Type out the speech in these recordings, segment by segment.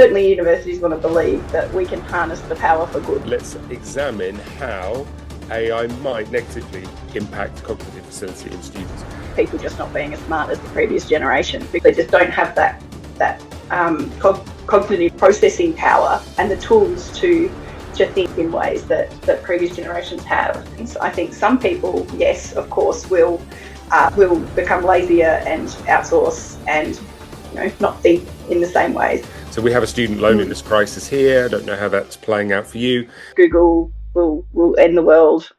certainly universities want to believe that we can harness the power for good. Let's examine how AI might negatively impact cognitive facility in students. People just not being as smart as the previous generation, because they just don't have that cognitive processing power and the tools to think in ways that previous generations have. And so I think some people, yes, of course, will become lazier and outsource and not think in the same ways. So we have a student loneliness crisis here. I don't know how that's playing out for you. Google will end the world.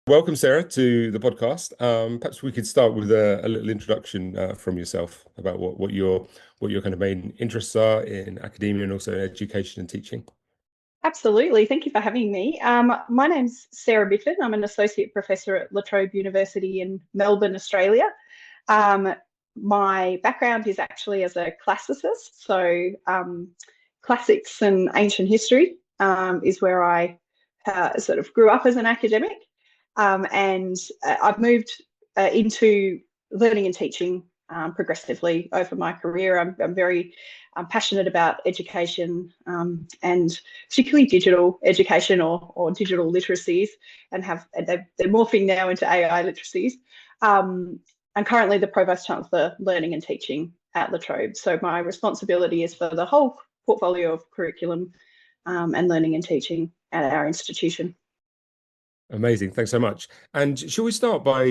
Welcome, Sarah, to the podcast. Perhaps we could start with a little introduction from yourself about what your kind of main interests are in academia and also in education and teaching. Absolutely. Thank you for having me. My name's Sarah Midford. I'm an associate professor at Trobe University in Melbourne, Australia. My background is actually as a classicist. So classics and ancient history is where I sort of grew up as an academic. And I've moved into learning and teaching progressively over my career. I'm very passionate about education and particularly digital education or digital literacies, and they're morphing now into AI literacies. I'm currently the Provost Chancellor Learning and Teaching at La Trobe. So my responsibility is for the whole portfolio of curriculum and learning and teaching at our institution. Amazing. Thanks so much. And shall we start by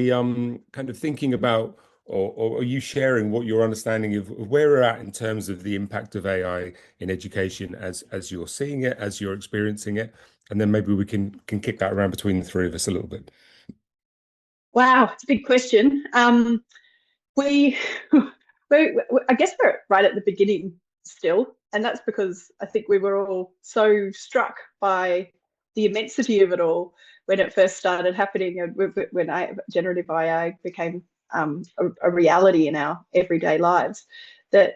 kind of thinking about, or are you sharing what your understanding of where we're at in terms of the impact of AI in education as you're seeing it, as you're experiencing it? And then maybe we can kick that around between the three of us a little bit. Wow, it's a big question. I guess we're right at the beginning still, and that's because I think we were all so struck by the immensity of it all when it first started happening, and when generative AI became a reality in our everyday lives, that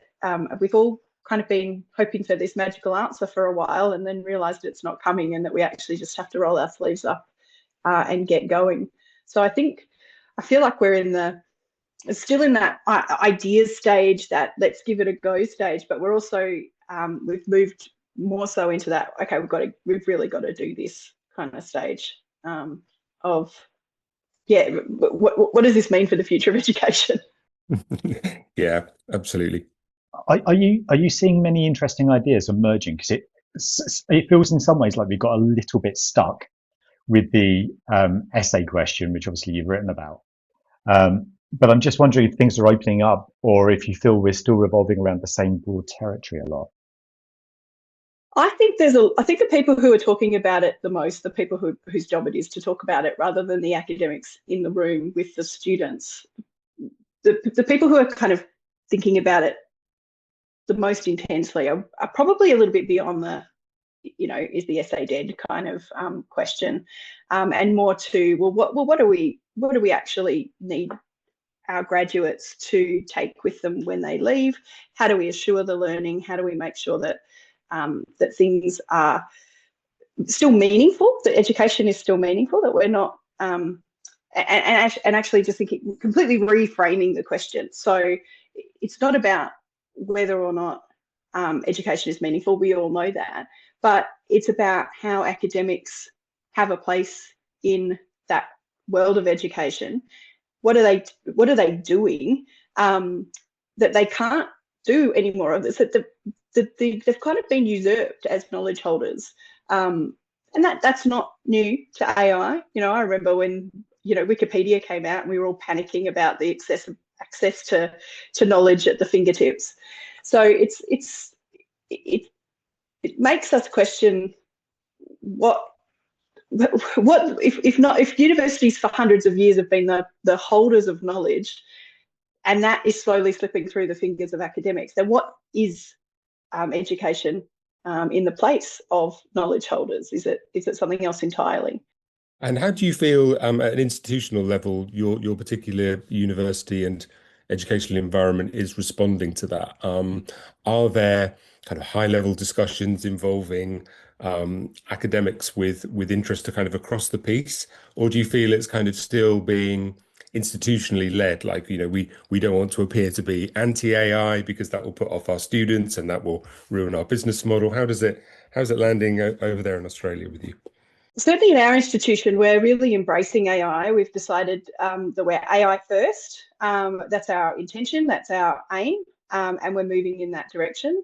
we've all kind of been hoping for this magical answer for a while, and then realised it's not coming, and that we actually just have to roll our sleeves up and get going. So I feel like we're still in that ideas stage, that let's give it a go stage, but we're also we've moved more so into that, okay, we've really got to do this kind of stage of, yeah, what does this mean for the future of education? Yeah, absolutely. Are you seeing many interesting ideas emerging? Because it feels in some ways like we got a little bit stuck with the essay question, which obviously you've written about. But I'm just wondering if things are opening up, or if you feel we're still revolving around the same broad territory a lot. I think the people who are talking about it the most, the people whose job it is to talk about it, rather than the academics in the room with the students, the people who are kind of thinking about it the most intensely are probably a little bit beyond the, is the essay dead kind of question, and more to, what do we actually need our graduates to take with them when they leave? How do we assure the learning? How do we make sure that that things are still meaningful, that education is still meaningful, that we're not, and actually just thinking, completely reframing the question. So it's not about whether or not education is meaningful, we all know that, but it's about how academics have a place in that world of education. What are they doing that they can't do anymore of this? They've kind of been usurped as knowledge holders, and that's not new to AI. I remember when Wikipedia came out and we were all panicking about the access to knowledge at the fingertips. So it makes us question what if universities for hundreds of years have been the holders of knowledge, and that is slowly slipping through the fingers of academics, then what is education in the place of knowledge holders? Is it something else entirely? And how do you feel at an institutional level your particular university and educational environment is responding to that? Are there kind of high-level discussions involving academics with interest to kind of across the piece, or do you feel it's kind of still being institutionally led, like, we don't want to appear to be anti-AI because that will put off our students and that will ruin our business model. How's it landing over there in Australia with you? Certainly in our institution, we're really embracing AI. We've decided that we're AI first. That's our intention, that's our aim, and we're moving in that direction.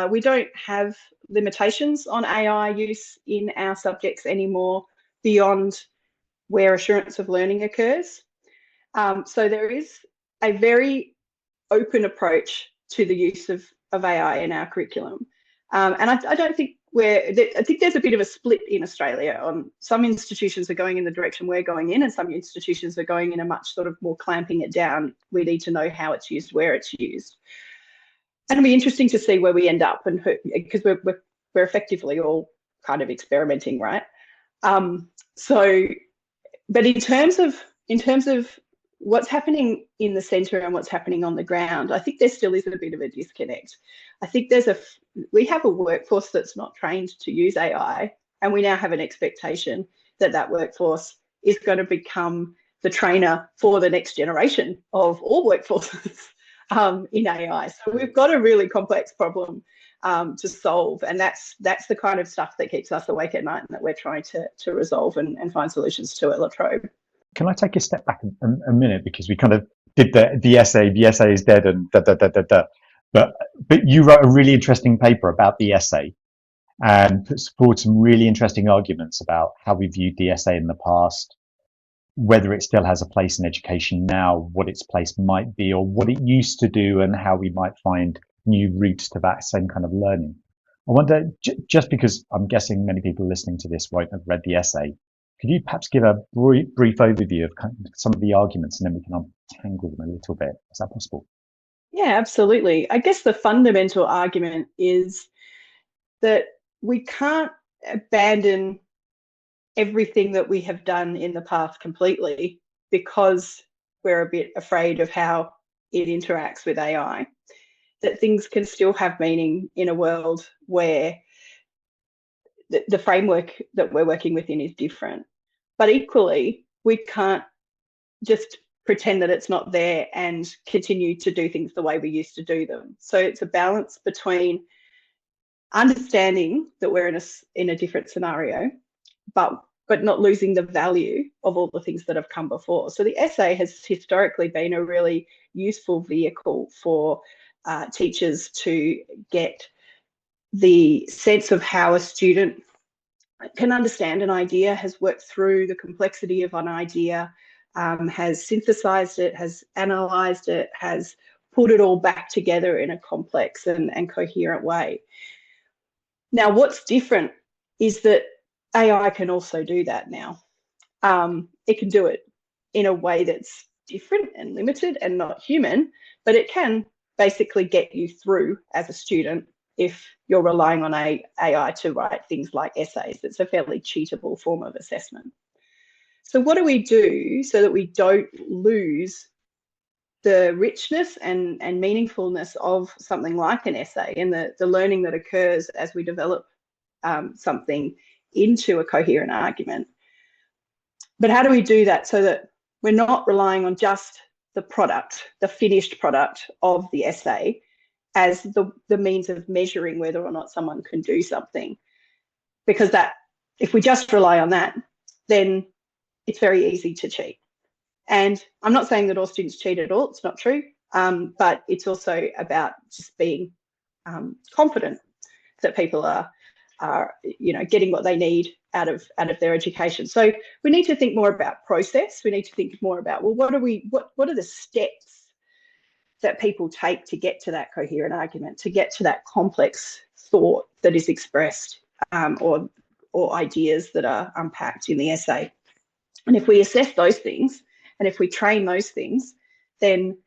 We don't have limitations on AI use in our subjects anymore beyond where assurance of learning occurs. So there is a very open approach to the use of AI in our curriculum. And I don't think I think there's a bit of a split in Australia. On some institutions are going in the direction we're going in, and some institutions are going in a much sort of more clamping it down. We need to know how it's used, where it's used. And it'll be interesting to see where we end up, and because we're effectively all kind of experimenting, right? But in terms of what's happening in the centre and what's happening on the ground, I think there still is a bit of a disconnect. I think we have a workforce that's not trained to use AI, and we now have an expectation that that workforce is going to become the trainer for the next generation of all workforces in AI. So we've got a really complex problem to solve, and that's the kind of stuff that keeps us awake at night and that we're trying to resolve and find solutions to at La Trobe. Can I take a step back a minute, because we kind of did the essay is dead and but you wrote a really interesting paper about the essay and put forward some really interesting arguments about how we viewed the essay in the past, whether it still has a place in education now, what its place might be, or what it used to do, and how we might find new routes to that same kind of learning. I wonder, just because I'm guessing many people listening to this won't have read the essay, could you perhaps give a brief overview of kind of some of the arguments, and then we can untangle them a little bit? Is that possible? Yeah, absolutely. I guess the fundamental argument is that we can't abandon everything that we have done in the past completely because we're a bit afraid of how it interacts with AI. That things can still have meaning in a world where the framework that we're working within is different. But equally, we can't just pretend that it's not there and continue to do things the way we used to do them. So it's a balance between understanding that we're in a different scenario, but not losing the value of all the things that have come before. So the essay has historically been a really useful vehicle for teachers to get the sense of how a student can understand an idea, has worked through the complexity of an idea, has synthesized it, has analysed it, has put it all back together in a complex and coherent way. Now, what's different is that AI can also do that now. It can do it in a way that's different and limited and not human, but it can basically get you through as a student if you're relying on AI to write things like essays. It's a fairly cheatable form of assessment. So what do we do so that we don't lose the richness and meaningfulness of something like an essay and the learning that occurs as we develop something into a coherent argument? But how do we do that so that we're not relying on just the product, the finished product of the essay, as the means of measuring whether or not someone can do something? Because if we just rely on that, then it's very easy to cheat. And I'm not saying that all students cheat at all, it's not true, but it's also about just being confident that people are getting what they need out of their education. So we need to think more about process. We need to think more about, well, what are the steps that people take to get to that coherent argument, to get to that complex thought that is expressed, or ideas that are unpacked in the essay. And if we assess those things, and if we train those things, then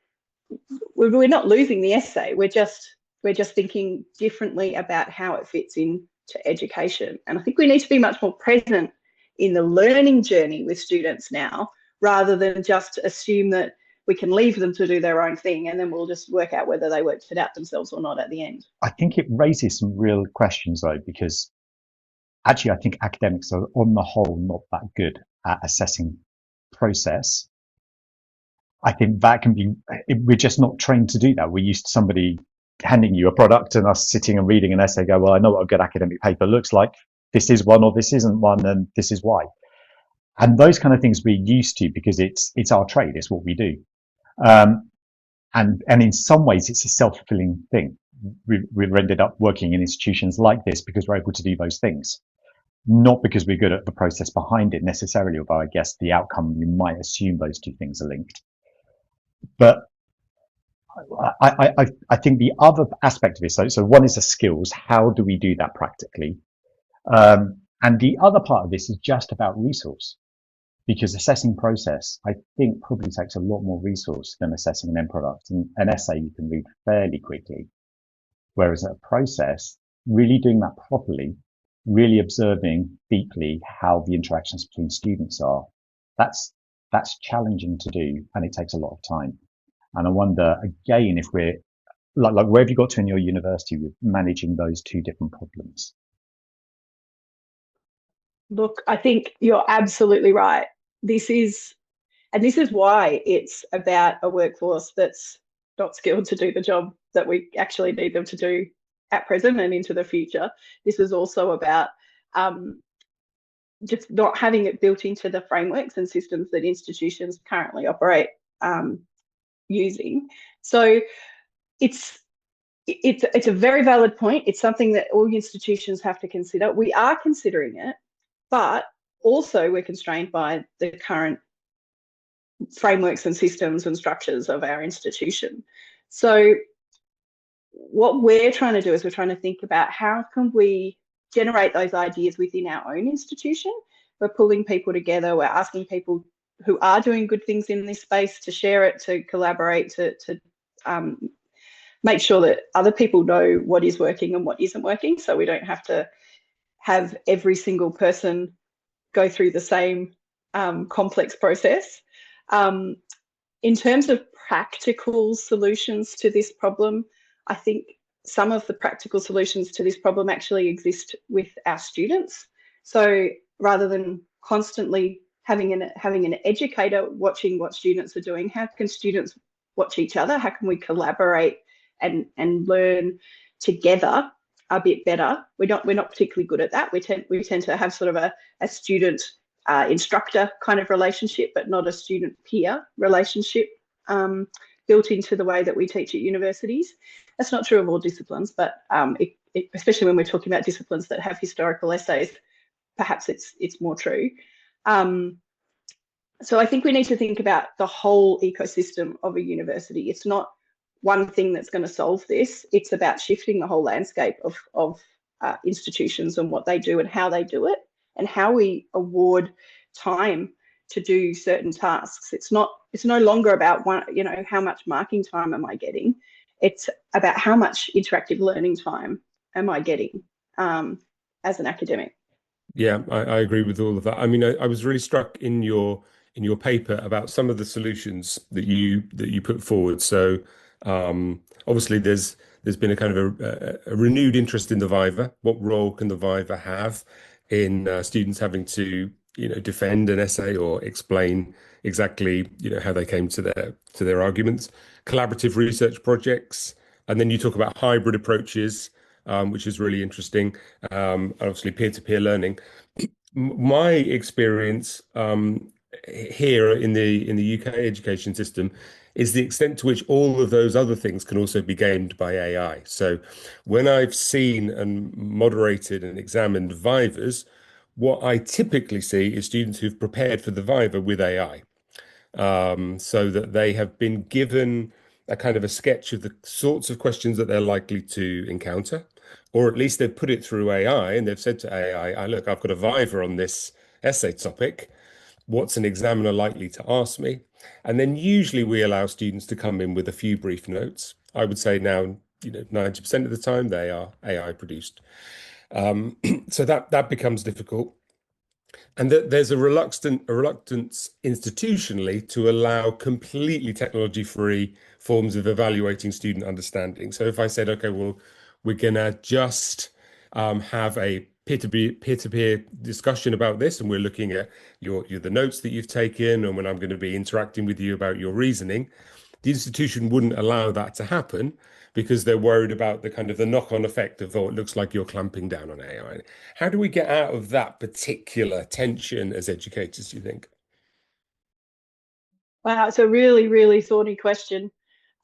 we're not losing the essay. We're just thinking differently about how it fits into education. And I think we need to be much more present in the learning journey with students now, rather than just assume that we can leave them to do their own thing and then we'll just work out whether they worked it out themselves or not at the end. I think it raises some real questions, though, because actually I think academics are on the whole not that good at assessing process. I think that can be, we're just not trained to do that. We're used to somebody handing you a product and us sitting and reading an essay, go, well, I know what a good academic paper looks like. This is one or this isn't one, and this is why. And those kind of things we're used to because it's our trade, it's what we do. And in some ways, it's a self-fulfilling thing. We've ended up working in institutions like this because we're able to do those things, not because we're good at the process behind it necessarily, although I guess the outcome, you might assume those two things are linked. But I think the other aspect of it, so one is the skills. How do we do that practically? And the other part of this is just about resource, because assessing process, I think, probably takes a lot more resource than assessing an end product. And an essay you can read fairly quickly, whereas a process, really doing that properly, really observing deeply how the interactions between students are, that's challenging to do, and it takes a lot of time. And I wonder, again, if we're like where have you got to in your university with managing those two different problems? Look, I think you're absolutely right. This is why it's about a workforce that's not skilled to do the job that we actually need them to do at present and into the future. This is also about just not having it built into the frameworks and systems that institutions currently operate using. So it's a very valid point. It's something that all institutions have to consider. We are considering it, but also we're constrained by the current frameworks and systems and structures of our institution. So what we're trying to do is we're trying to think about how can we generate those ideas within our own institution. We're pulling people together. We're asking people who are doing good things in this space to share it, to collaborate, to make sure that other people know what is working and what isn't working, so we don't have to have every single person go through the same complex process. In terms of practical solutions to this problem, I think some of the practical solutions to this problem actually exist with our students. So rather than constantly having an educator watching what students are doing, how can students watch each other? How can we collaborate and learn together a bit better? We're not particularly good at that. We tend to have sort of a student instructor kind of relationship, but not a student peer relationship built into the way that we teach at universities. That's not true of all disciplines, but especially when we're talking about disciplines that have historical essays, perhaps it's more true. So I think we need to think about the whole ecosystem of a university. It's not one thing that's going to solve this. It's about shifting the whole landscape of institutions and what they do and how they do it, and how we award time to do certain tasks. It's no longer about how much marking time am I getting. It's about how much interactive learning time am I getting as an academic. Yeah, I agree with all of that. I mean, I was really struck in your paper about some of the solutions that you put forward. So obviously there's been a kind of a renewed interest in the Viva. What role can the Viva have in students having to defend an essay or explain exactly how they came to their arguments? Collaborative research projects, and then you talk about hybrid approaches, which is really interesting. Obviously peer-to-peer learning. My experience here in the UK education system is the extent to which all of those other things can also be gamed by AI. So when I've seen and moderated and examined Vivas, what I typically see is students who've prepared for the Viva with AI, so that they have been given a kind of a sketch of the sorts of questions that they're likely to encounter, or at least they've put it through AI and they've said to AI, look, I've got a Viva on this essay topic. What's an examiner likely to ask me? And then usually we allow students to come in with a few brief notes. I would say now, 90% of the time they are AI produced. So that becomes difficult. And there's a reluctance institutionally to allow completely technology-free forms of evaluating student understanding. So if I said, okay, well, we're going to just have a peer-to-peer discussion about this, and we're looking at the notes that you've taken, and when I'm going to be interacting with you about your reasoning, the institution wouldn't allow that to happen because they're worried about the kind of the knock-on effect of, oh, it looks like you're clamping down on AI. How do we get out of that particular tension as educators, do you think? Wow, it's a really, really thorny question.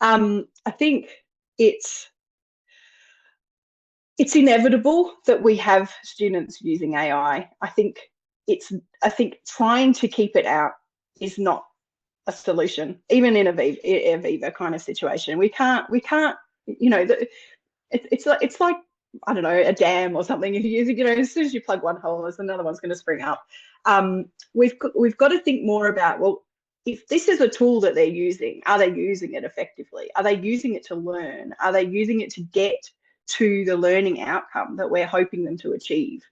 I think it's inevitable that we have students using AI. I think trying to keep it out is not a solution, even in a Viva kind of situation. We can't, you know, it's like, I don't know, a dam or something. If you know, as soon as you plug one hole, there's another one's going to spring up. We've got to think more about, well, if this is a tool that they're using, are they using it effectively? Are they using it to learn? Are they using it to get to the learning outcome that we're hoping them to achieve?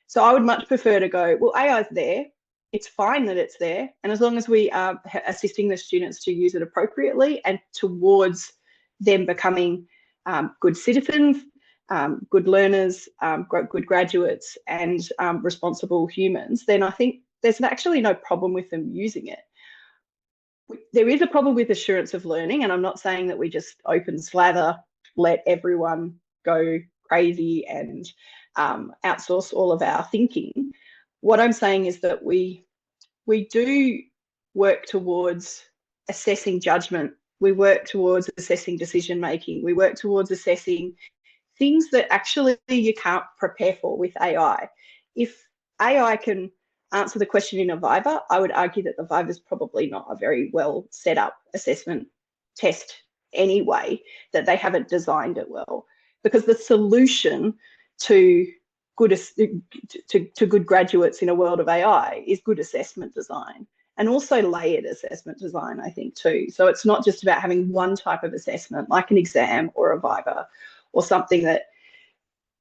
So I would much prefer to go, well, AI is there. It's fine that it's there. And as long as we are assisting the students to use it appropriately and towards them becoming good citizens, good learners, good graduates, and responsible humans, then I think there's actually no problem with them using it. There is a problem with assurance of learning, and I'm not saying that we just open slather, let everyone go crazy and outsource all of our thinking. What I'm saying is that we do work towards assessing judgment. We work towards assessing decision making. We work towards assessing things that actually you can't prepare for with AI. If AI can answer the question in a Viva, I would argue that the Viva is probably not a very well set up assessment test anyway, that they haven't designed it well. Because the solution to good graduates in a world of AI is good assessment design, and also layered assessment design, I think, too. So it's not just about having one type of assessment like an exam or a Viva or something that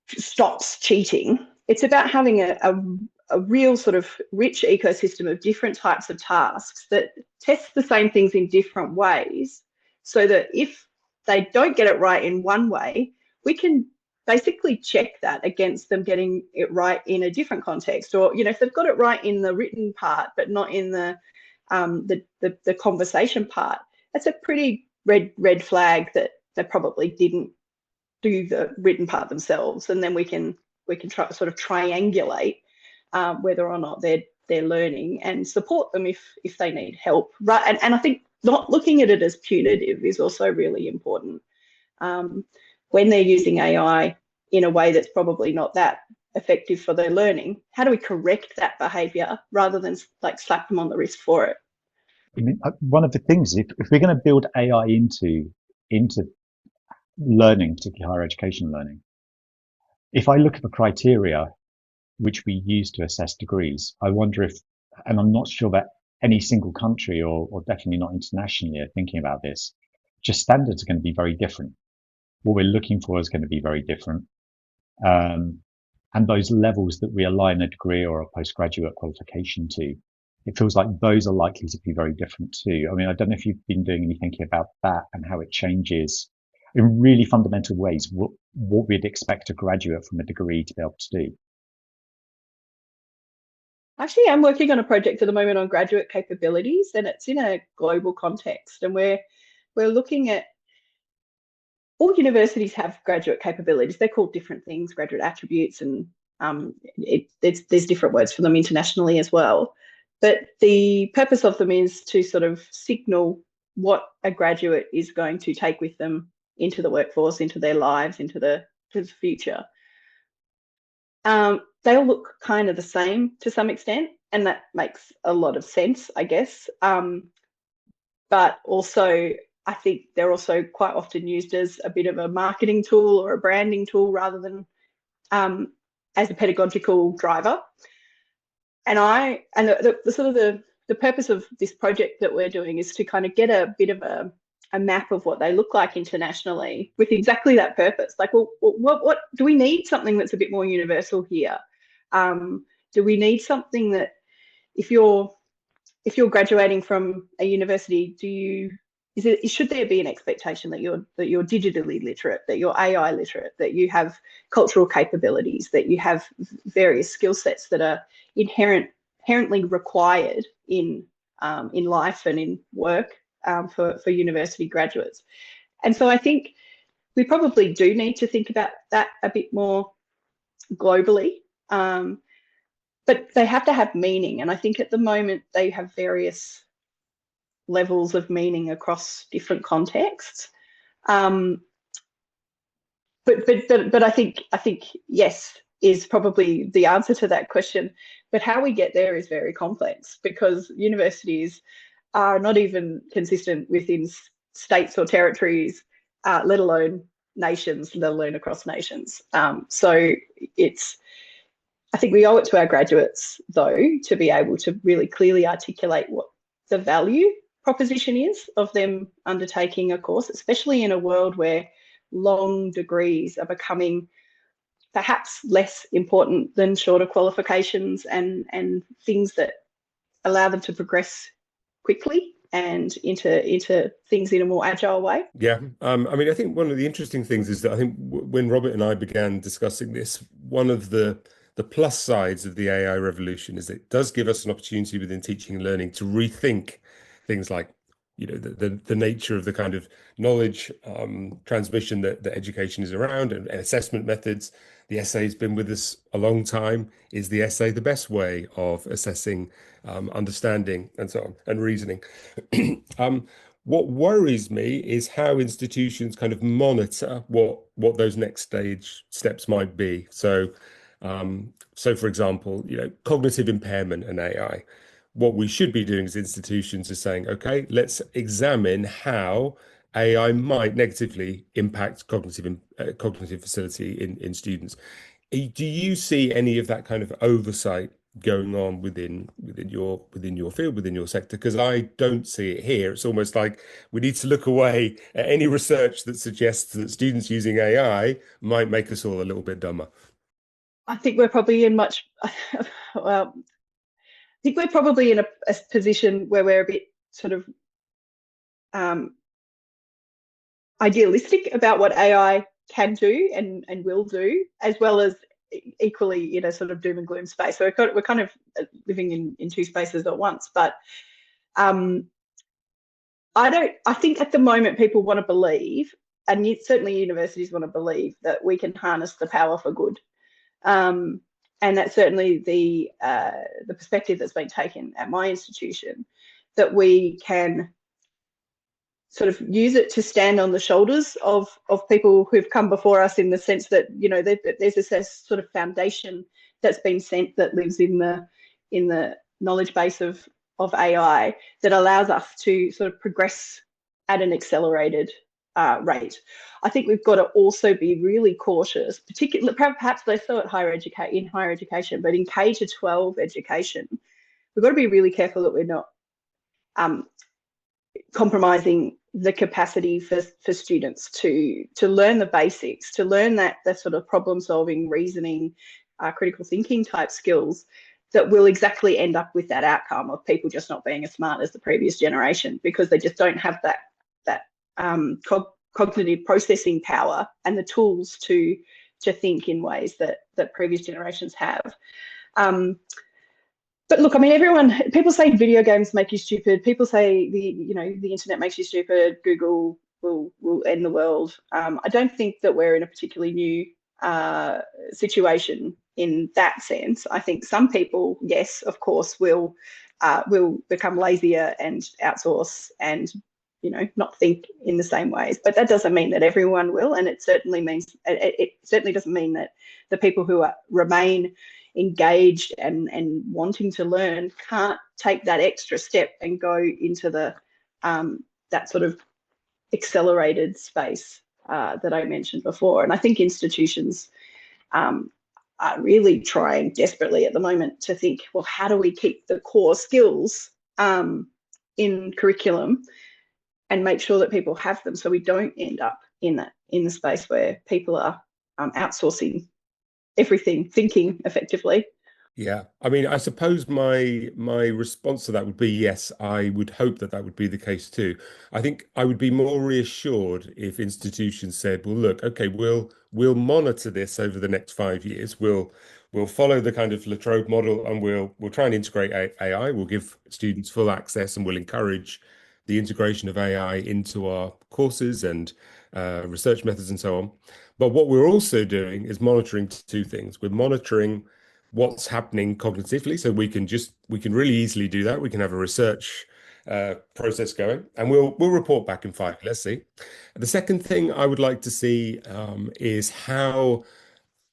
stops cheating. It's about having a real sort of rich ecosystem of different types of tasks that test the same things in different ways, so that if they don't get it right in one way, we can basically check that against them getting it right in a different context. Or, you know, if they've got it right in the written part but not in the conversation part, that's a pretty red flag that they probably didn't do the written part themselves. And then we can try sort of triangulate whether or not they're learning and support them if they need help. Right, and I think not looking at it as punitive is also really important. When they're using AI in a way that's probably not that effective for their learning, how do we correct that behaviour rather than like slap them on the wrist for it? I mean, one of the things, if we're going to build AI into learning, particularly higher education learning, if I look at the criteria which we use to assess degrees, I wonder if, and I'm not sure that any single country or definitely not internationally are thinking about this, just standards are going to be very different. What we're looking for is going to be very different. And those levels that we align a degree or a postgraduate qualification to, it feels like those are likely to be very different too. I mean, I don't know if you've been doing any thinking about that and how it changes in really fundamental ways, what we'd expect a graduate from a degree to be able to do. Actually, I'm working on a project at the moment on graduate capabilities, and it's in a global context. And we're looking at, all universities have graduate capabilities. They're called different things, graduate attributes, and there's different words for them internationally as well. But the purpose of them is to sort of signal what a graduate is going to take with them into the workforce, into their lives, into the future. They all look kind of the same to some extent, and that makes a lot of sense, I guess. But also, I think they're also quite often used as a bit of a marketing tool or a branding tool rather than as a pedagogical driver. And the sort of the purpose of this project that we're doing is to kind of get a bit of a map of what they look like internationally with exactly that purpose. Like, well, what do we need? Something that's a bit more universal here. Do we need something that if you're graduating from a university, do you should there be an expectation that you're digitally literate, that you're AI literate, that you have cultural capabilities, that you have various skill sets that are inherently required in life and in work for university graduates? And so I think we probably do need to think about that a bit more globally, but they have to have meaning. And I think at the moment they have various levels of meaning across different contexts. But I think yes is probably the answer to that question. But how we get there is very complex, because universities are not even consistent within states or territories, let alone nations, let alone across nations. So I think we owe it to our graduates, though, to be able to really clearly articulate what the value proposition is of them undertaking a course, especially in a world where long degrees are becoming perhaps less important than shorter qualifications and things that allow them to progress quickly and into things in a more agile way. Yeah, I mean, I think one of the interesting things is that I think when Robert and I began discussing this, one of the plus sides of the AI revolution is that it does give us an opportunity within teaching and learning to rethink things like, the nature of the kind of knowledge transmission that education is around, and assessment methods. The essay's been with us a long time. Is the essay the best way of assessing understanding and so on, and reasoning? What worries me is how institutions kind of monitor what those next stage steps might be. So for example, cognitive impairment and AI. What we should be doing as institutions is saying, okay, let's examine how AI might negatively impact cognitive facility in students. Do you see any of that kind of oversight going on within your field, within your sector? Because I don't see it here. It's almost like we need to look away at any research that suggests that students using AI might make us all a little bit dumber. I think we're probably in well, I think we're probably in a position where we're a bit sort of idealistic about what AI can do and will do, as well as equally in a sort of doom and gloom space. So we're kind of living in two spaces at once. But I think at the moment people want to believe, and certainly universities want to believe, that we can harness the power for good. And that's certainly the perspective that's been taken at my institution, that we can sort of use it to stand on the shoulders of people who've come before us, in the sense that there's this sort of foundation that's been sent that lives in the knowledge base of AI, that allows us to sort of progress at an accelerated rate. I think we've got to also be really cautious, particularly perhaps less so in higher education, but in K to 12 education, we've got to be really careful that we're not compromising the capacity for students to learn the basics, to learn that sort of problem solving, reasoning, critical thinking type skills that will exactly end up with that outcome of people just not being as smart as the previous generation, because they just don't have that cognitive processing power and the tools to think in ways that previous generations have. But look, I mean, people say video games make you stupid. People say the internet makes you stupid. Google will end the world. I don't think that we're in a particularly new situation in that sense. I think some people, yes, of course, will become lazier and outsource and not think in the same ways. But that doesn't mean that everyone will, and it certainly doesn't mean that the people who remain engaged and wanting to learn can't take that extra step and go into that sort of accelerated space that I mentioned before. And I think institutions are really trying desperately at the moment to think, well, how do we keep the core skills in curriculum and make sure that people have them, so we don't end up in the space where people are outsourcing everything, thinking effectively, Yeah, I mean, I suppose my response to that would be yes, I would hope that that would be the case too. I think I would be more reassured if institutions said, well, look, okay, we'll monitor this over the next 5 years. We'll follow the kind of Latrobe model, and we'll try and integrate AI. We'll give students full access, and we'll encourage the integration of AI into our courses and research methods and so on. But what we're also doing is monitoring two things. We're monitoring what's happening cognitively, so we can really easily do that. We can have a research process going, and we'll report back in 5. Let's see. The second thing I would like to see is how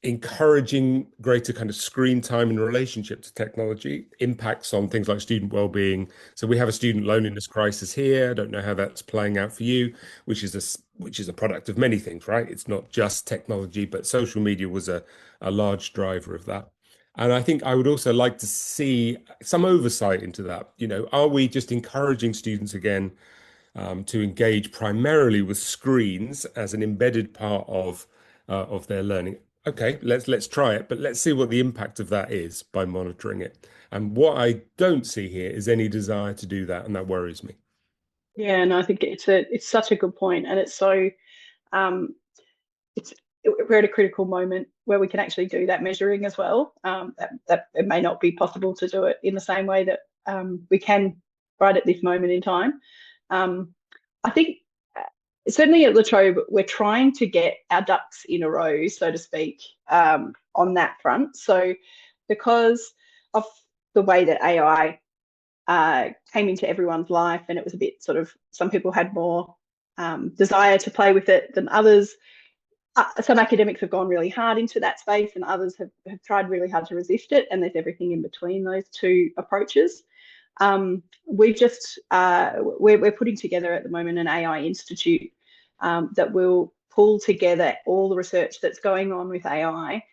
encouraging greater kind of screen time in relationship to technology impacts on things like student well-being. So we have a student loneliness crisis here. I don't know how that's playing out for you, which is a product of many things, right? It's not just technology, but social media was a large driver of that. And I think I would also like to see some oversight into that. You know, are we just encouraging students again to engage primarily with screens as an embedded part of their learning? Okay, let's try it, but let's see what the impact of that is by monitoring it. And what I don't see here is any desire to do that, and that worries me. Yeah, and I think it's such a good point, and it's so um, it's we're at a critical moment where we can actually do that measuring as well. That it may not be possible to do it in the same way that we can right at this moment in time. I think certainly at Latrobe, we're trying to get our ducks in a row, so to speak, on that front. So because of the way that AI came into everyone's life, and it was a bit sort of, some people had more desire to play with it than others. Some academics have gone really hard into that space, and others have tried really hard to resist it. And there's everything in between those two approaches. We've just we're putting together at the moment an AI institute that will pull together all the research that's going on with AI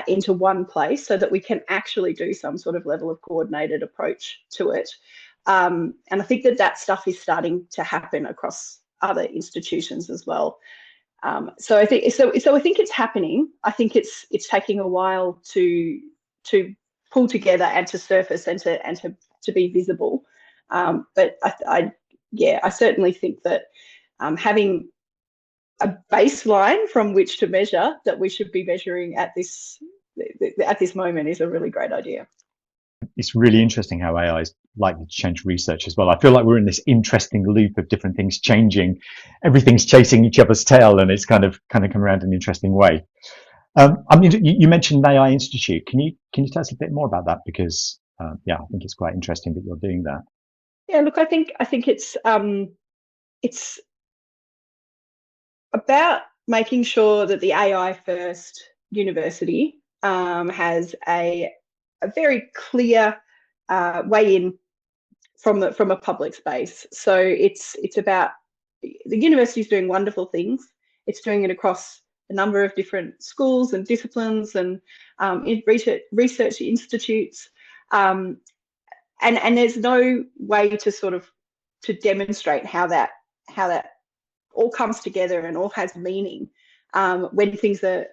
into one place, so that we can actually do some sort of level of coordinated approach to it. And I think that stuff is starting to happen across other institutions as well. So I think so. I think it's happening. I think it's taking a while to pull together and to surface and to be visible. But I certainly think that having a baseline from which to measure that we should be measuring at this moment is a really great idea. It's really interesting how AI is likely to change research as well. I feel like we're in this interesting loop of different things changing. Everything's chasing each other's tail, and it's kind of come around in an interesting way. I mean, you mentioned an AI Institute. Can you tell us a bit more about that? Because yeah, I think it's quite interesting that you're doing that. Yeah, look, I think it's about making sure that the AI first university has a very clear way in from a public space. So it's about, the university is doing wonderful things. It's doing it across a number of different schools and disciplines and research institutes. And there's no way to sort of to demonstrate how that all comes together and all has meaning when things are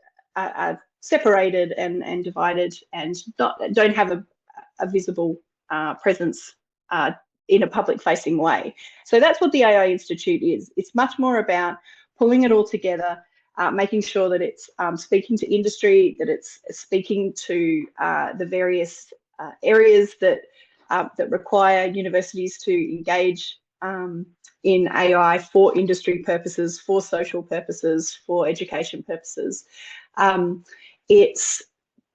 separated and divided and don't have a visible presence in a public-facing way. So that's what the AI Institute is. It's much more about pulling it all together, making sure that it's speaking to industry, that it's speaking to the various areas that require universities to engage in AI for industry purposes, for social purposes, for education purposes. It's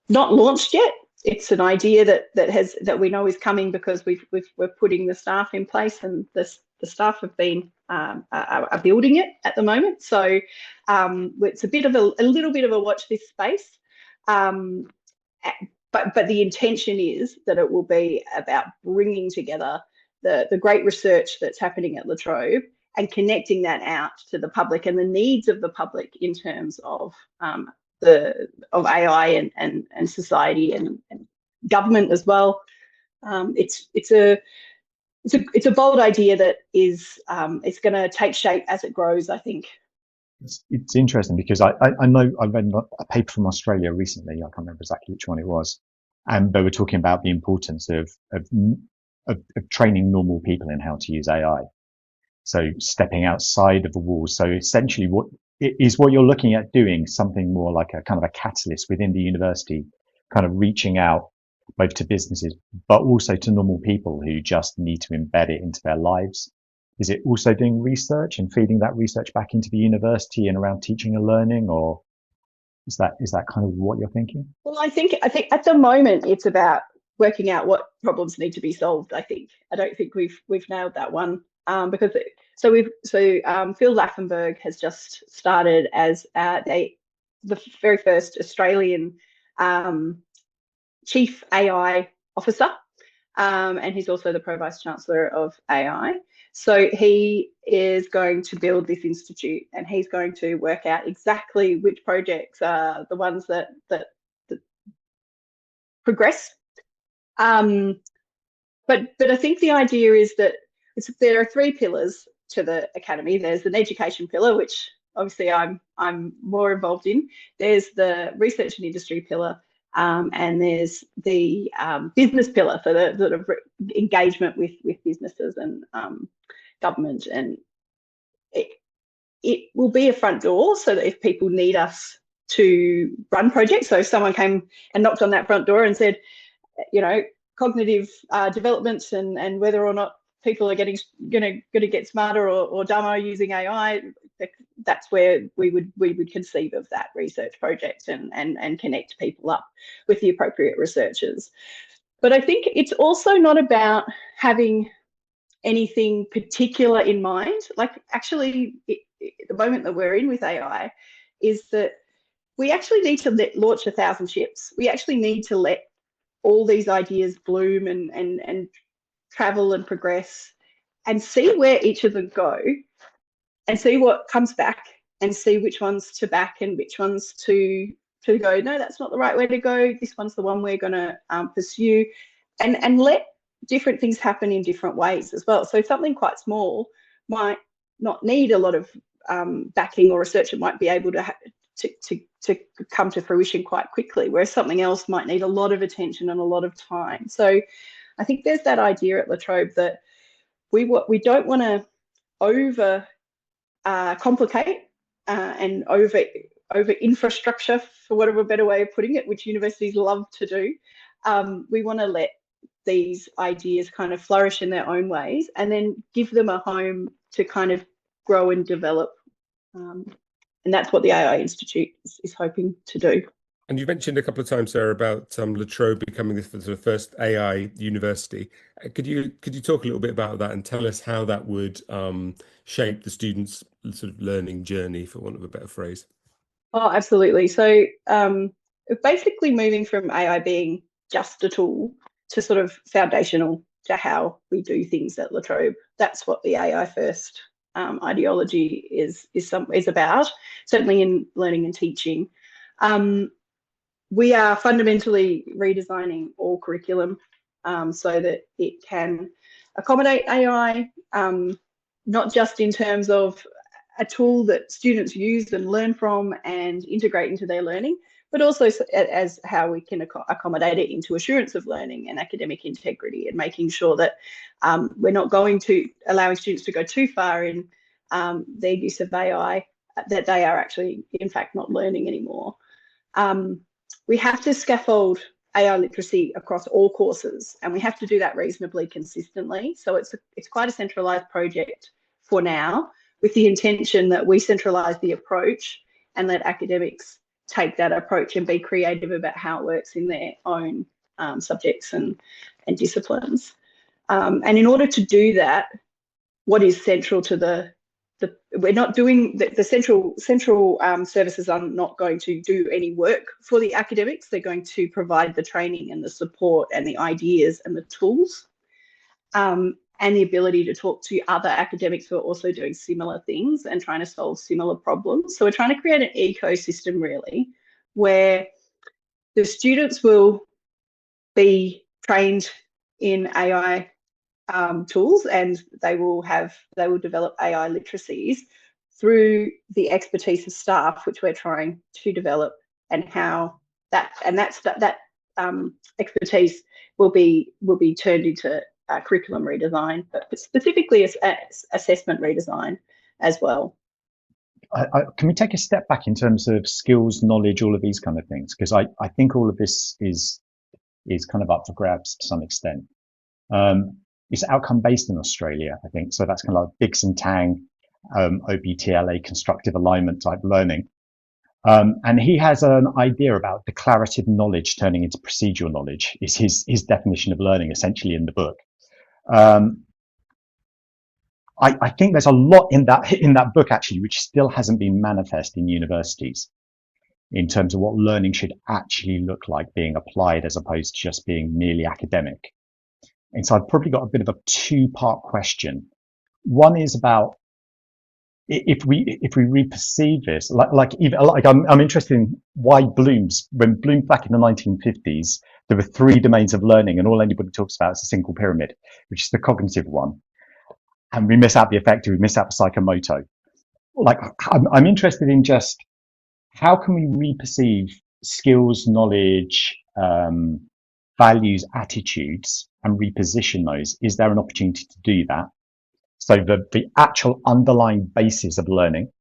not launched yet. It's an idea that we know is coming because we're putting the staff in place, and the staff have been are building it at the moment. So it's a little bit of a watch this space. But the intention is that it will be about bringing together the great research that's happening at Latrobe and connecting that out to the public and the needs of the public in terms of AI and society and government as well. It's a bold idea that is it's going to take shape as it grows, I think. It's interesting because I know I read a paper from Australia recently. I can't remember exactly which one it was, And they were talking about the importance of training normal people in how to use AI. So stepping outside of the walls. So essentially what you're looking at doing something more like a kind of a catalyst within the university, kind of reaching out both to businesses, but also to normal people who just need to embed it into their lives. Is it also doing research and feeding that research back into the university and around teaching and learning, or is that kind of what you're thinking? Well, I think at the moment it's about working out what problems need to be solved. I don't think we've nailed that one, because Phil Laffenberg has just started as the very first Australian chief AI officer, and he's also the pro-vice chancellor of AI. So he is going to build this institute, and he's going to work out exactly which projects are the ones that progress. But I think the idea is that there are three pillars to the academy. There's an education pillar, which obviously I'm more involved in. There's the research and industry pillar, and there's the business pillar, so the sort of engagement with businesses and government. And it will be a front door, so that if people need us to run projects, so if someone came and knocked on that front door and said, cognitive developments and whether or not people are going to get smarter or dumber using AI, that's where we would conceive of that research project and connect people up with the appropriate researchers. But I think it's also not about having anything particular in mind. Like, actually, the moment that we're in with AI is that we actually need to launch 1,000 ships. We actually need to let all these ideas bloom and travel and progress, and see where each of them go, and see what comes back, and see which ones to back and which ones to go, no, that's not the right way to go, this one's the one we're going to pursue, and let different things happen in different ways as well. So something quite small might not need a lot of backing or research. It might be able to come to fruition quite quickly, whereas something else might need a lot of attention and a lot of time. So I think there's that idea at La Trobe that we don't want to over complicate and over infrastructure, for whatever a better way of putting it, which universities love to do. We want to let these ideas kind of flourish in their own ways, and then give them a home to kind of grow and develop. And that's what the AI Institute is hoping to do. And you mentioned a couple of times, Sarah, about La Trobe becoming the sort of first AI university. Could you talk a little bit about that and tell us how that would shape the students' sort of learning journey, for want of a better phrase? Oh, absolutely. So basically moving from AI being just a tool to sort of foundational to how we do things at La Trobe. That's what the AI first ideology is about, certainly in learning and teaching. We are fundamentally redesigning all curriculum so that it can accommodate AI, not just in terms of a tool that students use and learn from and integrate into their learning, but also as how we can accommodate it into assurance of learning and academic integrity, and making sure that we're not going to allowing students to go too far in their use of AI, that they are actually, in fact, not learning anymore. We have to scaffold AI literacy across all courses, and we have to do that reasonably consistently. So it's quite a centralised project for now, with the intention that we centralise the approach and let academics take that approach and be creative about how it works in their own subjects and disciplines. And in order to do that, what is central to we're not doing the central services are not going to do any work for the academics. They're going to provide the training and the support and the ideas and the tools, and the ability to talk to other academics who are also doing similar things and trying to solve similar problems. So we're trying to create an ecosystem, really, where the students will be trained in AI tools, and they will develop AI literacies through the expertise of staff, which we're trying to develop, and how that expertise will be turned into curriculum redesign, but specifically as assessment redesign as well. Can we take a step back in terms of skills, knowledge, all of these kind of things? Because I think all of this is kind of up for grabs to some extent. It's outcome based in Australia, I think. So that's kind of like Biggs and Tang, OBTLA, constructive alignment type learning. And he has an idea about declarative knowledge turning into procedural knowledge is his definition of learning essentially in the book. I think there's a lot in that book actually, which still hasn't been manifest in universities in terms of what learning should actually look like being applied as opposed to just being merely academic. And so I've probably got a bit of a two-part question. One is about if we reperceive this, I'm interested in why when Bloom back in the 1950s, there were 3 domains of learning and all anybody talks about is a single pyramid, which is the cognitive one. And we miss out the affective, we miss out the psychomotor. Like, I'm interested in just how can we reperceive skills, knowledge, values, attitudes, and reposition those? Is there an opportunity to do that? So the actual underlying basis of learning.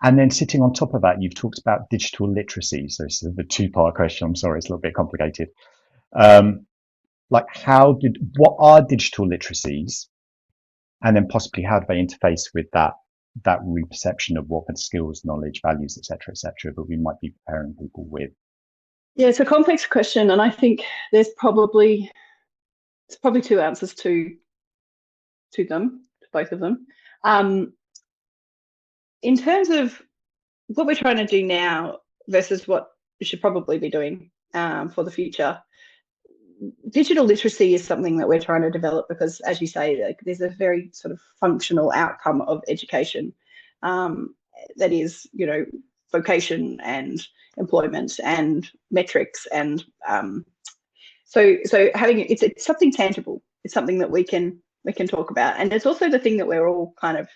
And then sitting on top of that, you've talked about digital literacy. So this is the 2-part question. I'm sorry, it's a little bit complicated. What are digital literacies? And then possibly how do they interface with that reperception of what the skills, knowledge, values, et cetera, that we might be preparing people with? Yeah, it's a complex question, and I think there's probably 2 answers to both of them. In terms of what we're trying to do now versus what we should probably be doing for the future, digital literacy is something that we're trying to develop because, as you say, like, there's a very sort of functional outcome of education that is, vocation and employment and metrics, and so having it's something tangible. It's something that we can talk about, and it's also the thing that we're all kind of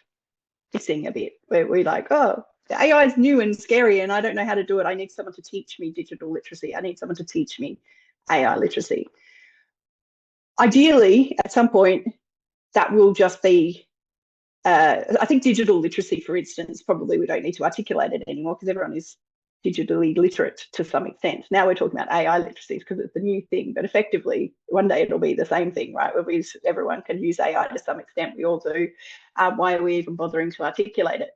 missing a bit, where we're like, oh, the AI is new and scary, and I don't know how to do it. I need someone to teach me digital literacy. I need someone to teach me AI literacy. Ideally, at some point, that will just be, I think digital literacy, for instance, probably we don't need to articulate it anymore because everyone is digitally literate to some extent. Now we're talking about AI literacy because it's a new thing, but effectively one day it'll be the same thing, right? Where everyone can use AI to some extent. We all do. Why are we even bothering to articulate it?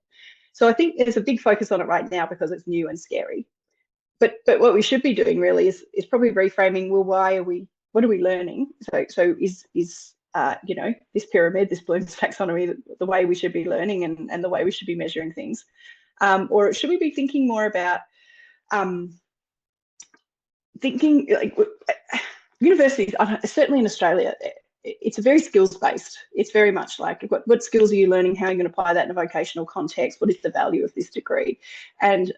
So I think there's a big focus on it right now because it's new and scary. But what we should be doing really is probably reframing. Well, what are we learning? So is this pyramid, this Bloom's taxonomy, the way we should be learning and the way we should be measuring things, or should we be thinking more about thinking like universities? Certainly in Australia, it's a very skills based. It's very much like what skills are you learning? How are you going to apply that in a vocational context? What is the value of this degree? And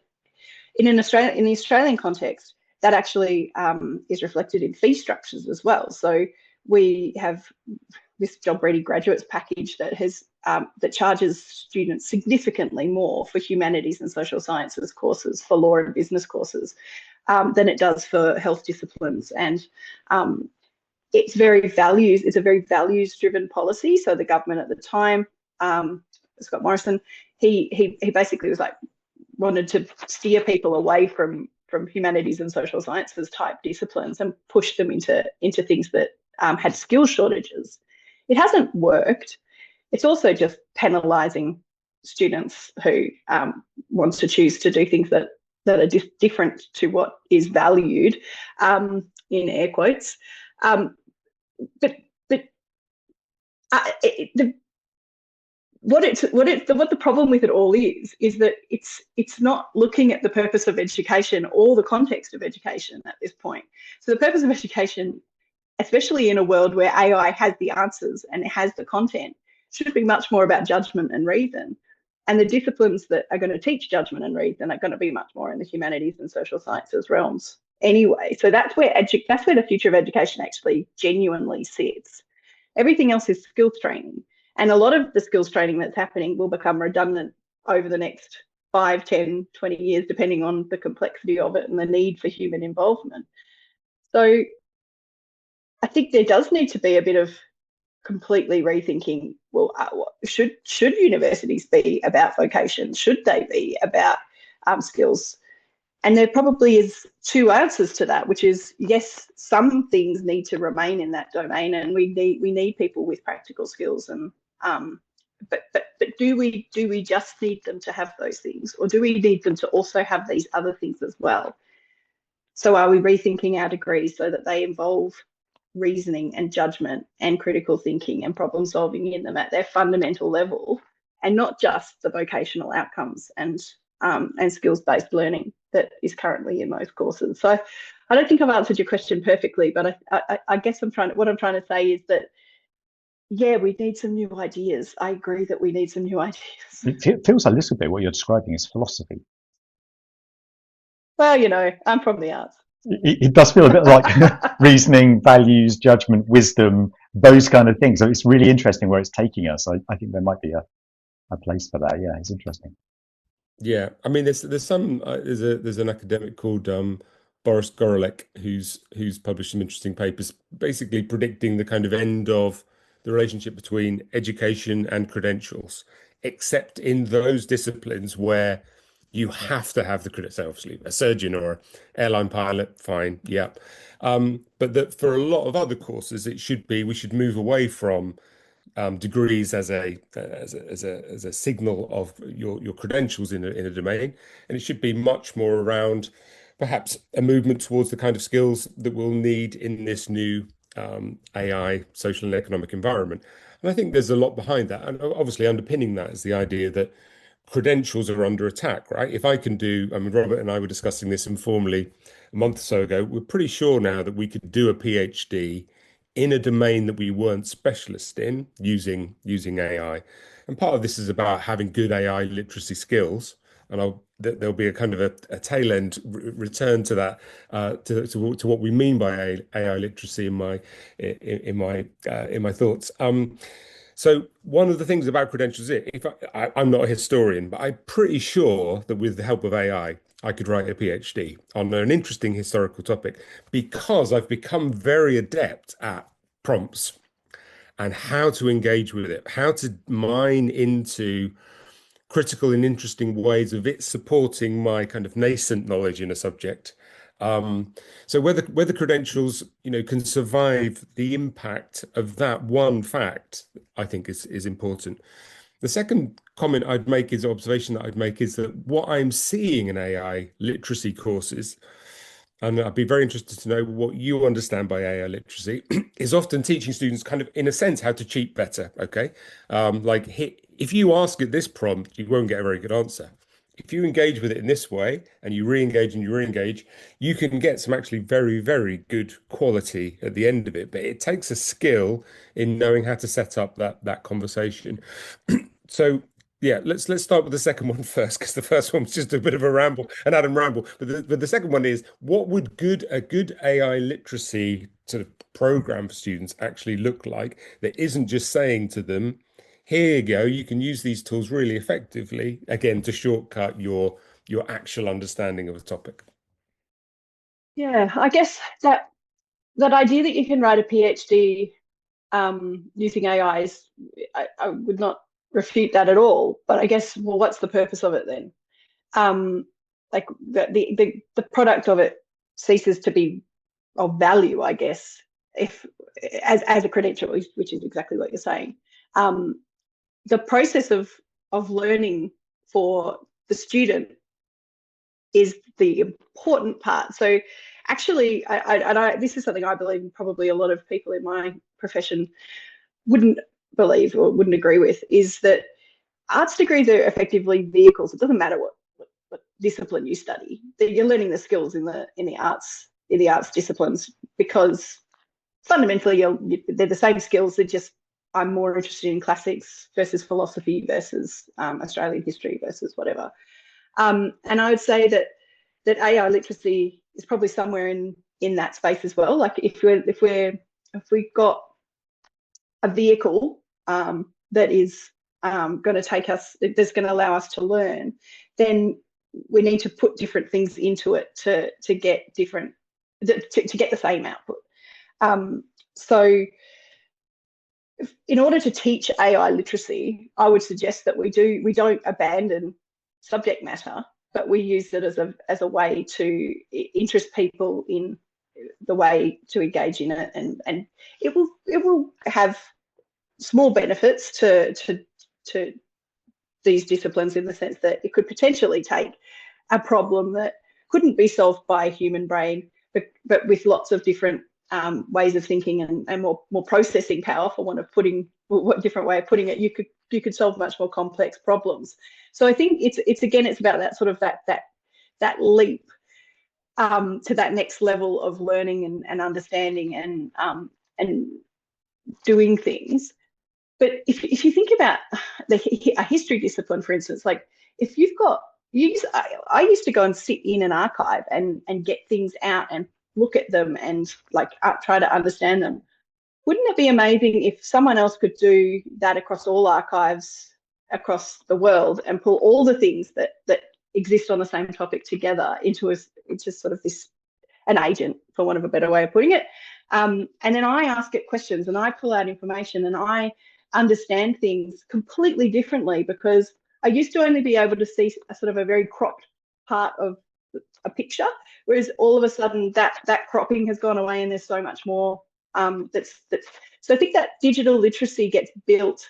in the Australian context, that actually is reflected in fee structures as well. So we have this job ready graduates package that has that charges students significantly more for humanities and social sciences courses, for law and business courses, than it does for health disciplines. And it's a very values driven policy. So the government at the time, Scott Morrison, he basically was like, wanted to steer people away from humanities and social sciences type disciplines and push them into things that had skill shortages. It hasn't worked. It's also just penalising students who want to choose to do things that are different to what is valued, in air quotes. What the problem with it all is that it's not looking at the purpose of education or the context of education at this point. So the purpose of education, especially in a world where AI has the answers and it has the content, should be much more about judgment and reason. And the disciplines that are going to teach judgment and reason are going to be much more in the humanities and social sciences realms anyway. So that's where the future of education actually genuinely sits. Everything else is skills training. And a lot of the skills training that's happening will become redundant over the next 5, 10, 20 years, depending on the complexity of it and the need for human involvement. So I think there does need to be a bit of completely rethinking. Well, should universities be about vocations? Should they be about skills? And there probably is two answers to that, which is yes, some things need to remain in that domain, and we need people with practical skills. And but do we just need them to have those things, or do we need them to also have these other things as well? So are we rethinking our degrees so that they involve reasoning and judgment and critical thinking and problem solving in them at their fundamental level, and not just the vocational outcomes and skills-based learning that is currently in those courses? So I don't think I've answered your question perfectly, but I guess what I'm trying to say is that, yeah, we need some new ideas. I agree that we need some new ideas. It feels a little bit what you're describing as philosophy. Well, you know, I'm from the arts. It does feel a bit like reasoning, values, judgment, wisdom, those kind of things. So it's really interesting where it's taking us. I think there might be a place for that. Yeah, it's interesting. Yeah, I mean, there's an academic called Boris Gorelek who's published some interesting papers, basically predicting the kind of end of the relationship between education and credentials, except in those disciplines where you have to have the credits. Obviously, a surgeon or an airline pilot, fine, yeah. But that for a lot of other courses, we should move away from degrees as a signal of your credentials in a domain, and it should be much more around perhaps a movement towards the kind of skills that we'll need in this new AI social and economic environment. And I think there's a lot behind that, and obviously underpinning that is the idea that credentials are under attack, right? If I can do, I mean, Robert and I were discussing this informally a month or so ago. We're pretty sure now that we could do a PhD in a domain that we weren't specialist in using AI. And part of this is about having good AI literacy skills. And there'll be a kind of a tail end return to that, to what we mean by AI literacy in my thoughts. So one of the things about credentials is, I'm not a historian, but I'm pretty sure that with the help of AI, I could write a PhD on an interesting historical topic, because I've become very adept at prompts and how to engage with it, how to mine into critical and interesting ways of it supporting my kind of nascent knowledge in a subject. So whether credentials, can survive the impact of that one fact, I think is important. The second comment I'd make is observation that I'd make is that what I'm seeing in AI literacy courses, and I'd be very interested to know what you understand by AI literacy, is often teaching students kind of, in a sense, how to cheat better. Okay, if you ask it this prompt, you won't get a very good answer. If you engage with it in this way and you re-engage and you re-engage, you can get some actually very, very good quality at the end of it. But it takes a skill in knowing how to set up that conversation. So yeah, let's start with the second one first, because the first one was just a bit of a ramble, an Adam ramble. But the second one is, what would a good AI literacy sort of program for students actually look like that isn't just saying to them, here you go, you can use these tools really effectively, again, to shortcut your actual understanding of a topic? Yeah, I guess that idea that you can write a PhD using AIs, I would not refute that at all. But I guess, well, what's the purpose of it then? Like the product of it ceases to be of value, I guess, if as a credential, which is exactly what you're saying. The process of learning for the student is the important part. So actually, this is something I believe probably a lot of people in my profession wouldn't believe or wouldn't agree with, is that arts degrees are effectively vehicles. It doesn't matter what discipline you study, that you're learning the skills in the arts disciplines, because fundamentally they're the same skills. They're just, I'm more interested in classics versus philosophy versus Australian history versus whatever. And I would say that AI literacy is probably somewhere in that space as well. Like if we've got a vehicle that is going to take us, that's going to allow us to learn, then we need to put different things into it to get different to get the same output. So in order to teach AI literacy, I would suggest that we don't abandon subject matter, but we use it as a way to interest people in the way to engage in it, and it will have small benefits to these disciplines, in the sense that it could potentially take a problem that couldn't be solved by a human brain, but with lots of different ways of thinking and more processing power, for want of putting what different way of putting it, you could solve much more complex problems. So I think it's about that sort of that leap to that next level of learning and understanding and doing things. But if you think about a history discipline, for instance, like if you've got, I used to go and sit in an archive and get things out and look at them and like try to understand them. Wouldn't it be amazing if someone else could do that across all archives across the world and pull all the things that exist on the same topic together into sort of an agent, for want of a better way of putting it. And then I ask it questions and I pull out information and I understand things completely differently, because I used to only be able to see a sort of a very cropped part of a picture, whereas all of a sudden that cropping has gone away and there's so much more so I think that digital literacy gets built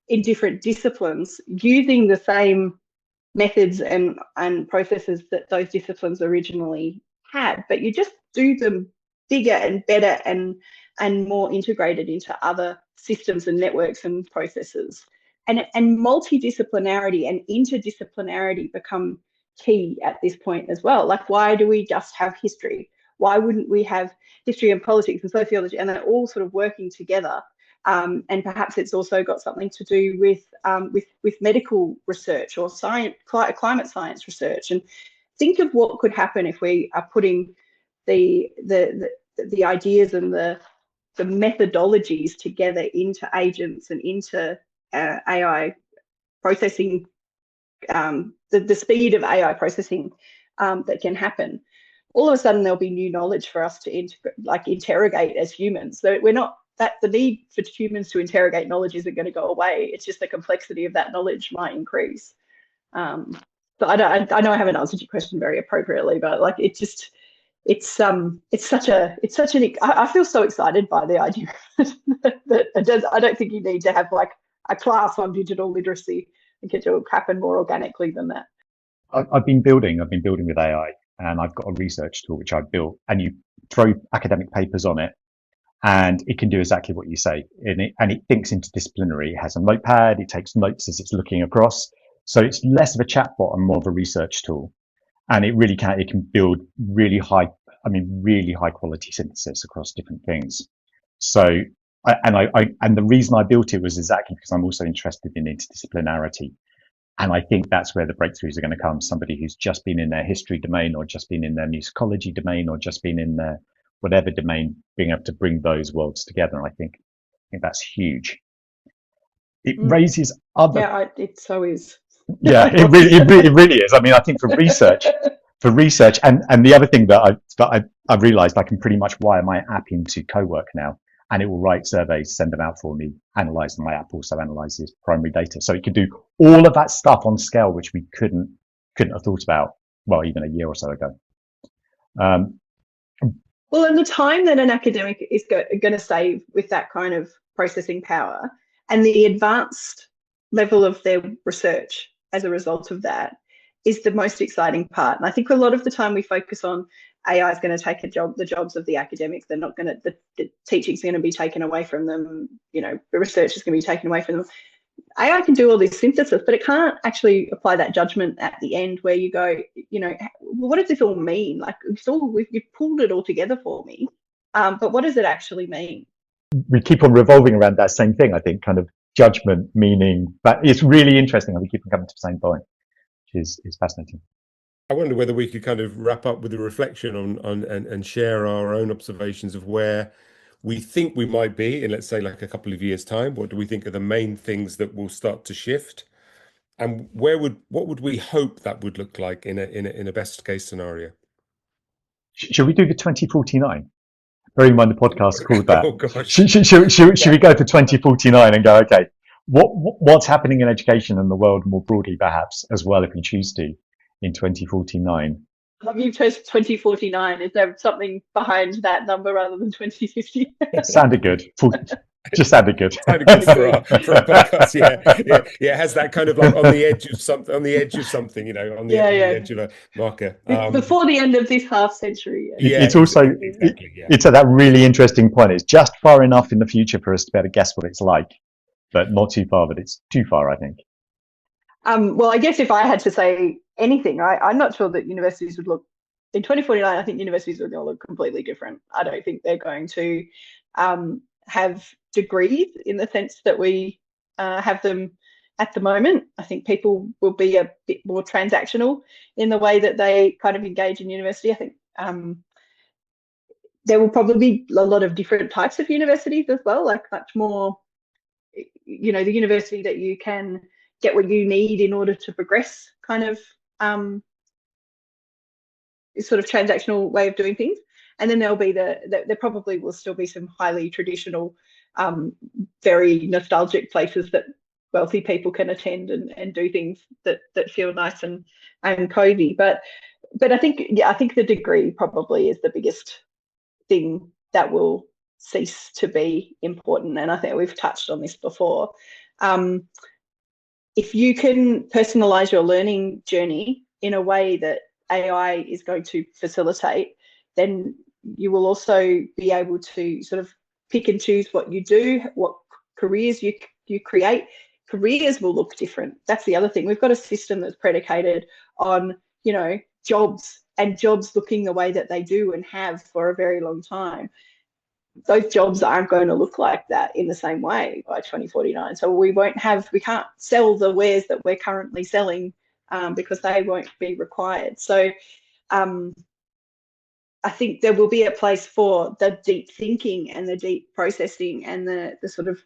in different disciplines using the same methods and processes that those disciplines originally had, but you just do them bigger and better and more integrated into other systems and networks and processes. And multidisciplinarity and interdisciplinarity become key at this point as well. Like, why do we just have history? Why wouldn't we have history and politics and sociology, and they're all sort of working together? And perhaps it's also got something to do with medical research or climate science research. And think of what could happen if we are putting the ideas and the methodologies together into agents and into AI processing, the speed of AI processing that can happen. All of a sudden there'll be new knowledge for us to interrogate as humans. So we're not, that the need for humans to interrogate knowledge isn't going to go away. It's just the complexity of that knowledge might increase. So I know I haven't answered your question very appropriately, but like I feel so excited by the idea that I don't think you need to have like a class on digital literacy. I think it will happen more organically than that. I've been building with AI, and I've got a research tool which I've built, and you throw academic papers on it and it can do exactly what you say. And it thinks interdisciplinary. It has a notepad. It takes notes as it's looking across. So it's less of a chatbot and more of a research tool. And it can build really high quality synthesis across different things. So, and the reason I built it was exactly because I'm also interested in interdisciplinarity. And I think that's where the breakthroughs are going to come. Somebody who's just been in their history domain, or just been in their musicology domain, or just been in their whatever domain, being able to bring those worlds together. And I think that's huge. It raises other. Yeah, it so is. Yeah, it really is. I mean, I think for research, and the other thing that I've realized, I can pretty much wire my app into Cowork now, and it will write surveys, send them out for me, analyze them. My app also analyzes primary data. So it can do all of that stuff on scale, which we couldn't have thought about, well, even a year or so ago. Well, and the time that an academic is going to save with that kind of processing power and the advanced level of their research as a result of that is the most exciting part. And I think a lot of the time we focus on AI is going to take the jobs of the academics. They're not going to, the teaching's going to be taken away from them. You know, the research is going to be taken away from them. AI can do all this synthesis, but it can't actually apply that judgment at the end where you go, you know, what does this all mean? Like, you've pulled it all together for me, but what does it actually mean? We keep on revolving around that same thing, I think, kind of judgment, meaning, but it's really interesting. We keep on coming to the same point, which is fascinating. I wonder whether we could kind of wrap up with a reflection on and share our own observations of where we think we might be in, let's say, like a couple of years' time. What do we think are the main things that will start to shift, and what would we hope that would look like in a best case scenario? Should we do the 2049? Bearing in mind the podcast called that. Oh gosh. Should we go for 2049 and go, okay, what's happening in education and the world more broadly, perhaps, as well, if we choose to, in 2049? You chose 2049. Is there something behind that number rather than 2050? Sounded good. Just sounded good. Sounded good for our podcast. Yeah. It has that kind of like on the edge of something, on the edge of a marker. Before the end of this half century. It's also exactly. It's at that really interesting point. It's just far enough in the future for us to be able to guess what it's like, but not too far. But it's too far, I think. Well, I guess if I had to say anything, I'm not sure that universities would look in 2049. I think universities are going to look completely different. I don't think they're going to have degrees in the sense that we have them at the moment. I think people will be a bit more transactional in the way that they kind of engage in university. I think there will probably be a lot of different types of universities as well, like much more, the university that you can get what you need in order to progress kind of sort of transactional way of doing things. And then there'll be there probably will still be some highly traditional, very nostalgic places that wealthy people can attend and do things that feel nice and cozy. But I think the degree probably is the biggest thing that will cease to be important. And I think we've touched on this before. If you can personalize your learning journey in a way that AI is going to facilitate, then you will also be able to sort of pick and choose what you do, what careers you create. Careers will look different. That's the other thing. We've got a system that's predicated on, jobs and jobs looking the way that they do and have for a very long time. Those jobs aren't going to look like that in the same way by 2049. So we can't sell the wares that we're currently selling because they won't be required. So I think there will be a place for the deep thinking and the deep processing and the sort of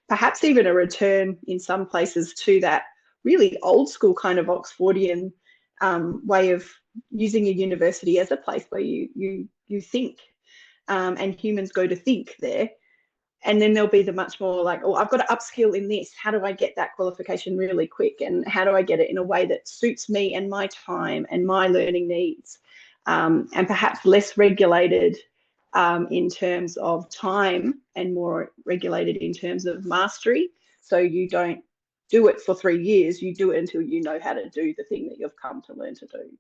perhaps even a return in some places to that really old school kind of Oxfordian way of using a university as a place where you think. And humans go to think there. And then there'll be the much more like, I've got to upskill in this. How do I get that qualification really quick? And how do I get it in a way that suits me and my time and my learning needs? And perhaps less regulated in terms of time and more regulated in terms of mastery. So you don't do it for 3 years. You do it until you know how to do the thing that you've come to learn to do.